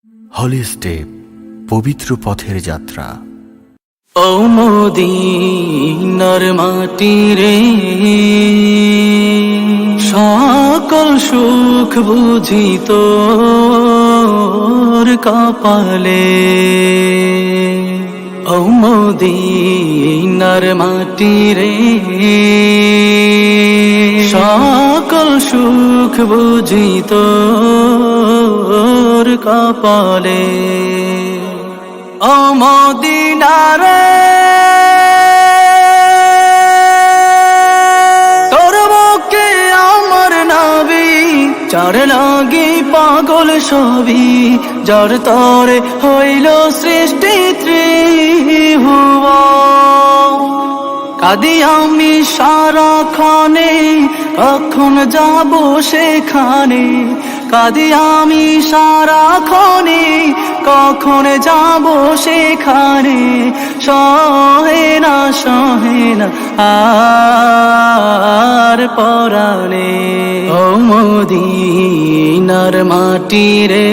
হলি step, পবিত্র পথের যাত্রা। ও মদিনার মাটি রে, সকল সুখ বুঝি তোর কপালে। ও মদিনার মাটি রে, সকল সুখ বুঝি তোর কপালে। ও মদিনা রে, তোর বুকে আমার নবী, যার লাগি পাগল সবই, যার তরে হইল সৃষ্টি ত্রিভুবন। কাঁদি আমি সারাক্ষণে, কখন যাব সেখানে। কাঁদি আমি সারাক্ষণে, কখন যাব সেখানে। সহে না আর পরাণে। ও মদিনার মাটি রে,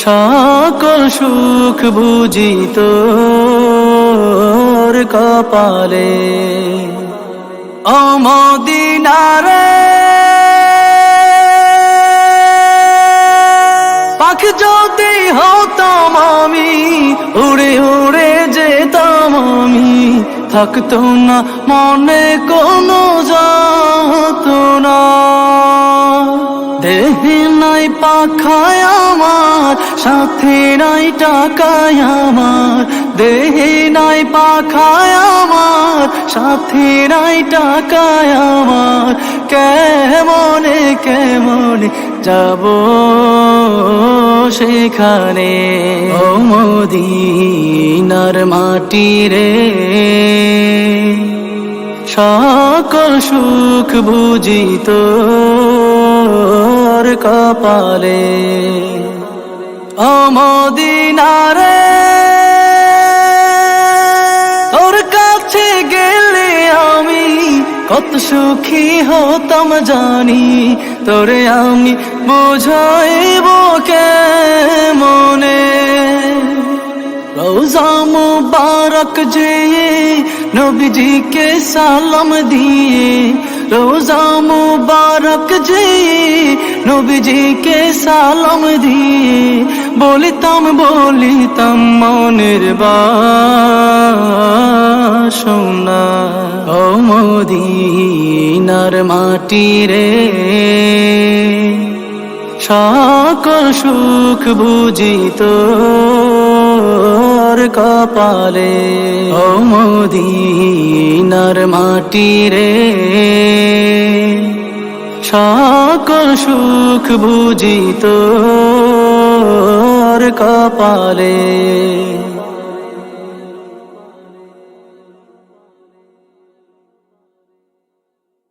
সকল সুখ বুঝি তোর কপালে। ও মদিনা রে, পাখি যদি হতাম আমি, উড়ে উড়ে যেতাম আমি। থাকতো না মনে কোনো যাতনা। দেহে নাই পাখায় আমার, সাথে নাই টাকায় আমার। দেহে নাই পাখায় আমার, সাথে নাই টাকায় আমার। কেমনে কেমনে যাব সেখানে। ও মদিনার মাটি রে, সকল সুখ বুঝি তোর কপালে। ও মদিনা রে, তোর কাছে গেলে আমি কত সুখী হতাম জানি। তোরে আমি বুঝাইব কেমনে। রোজা মুবারক যেয়ে নবীজিকে সালাম দিয়ে। রোজা মুবারক যেয়ে নবীজিকে সালাম দিয়ে। বলিতাম মনের বাসনা। ও মদিনার মাটি রে, সকল সুখ বুঝি তোর কপালে। ও মদিনার মাটি রে, সকল সুখ বুঝি তোর কপালে।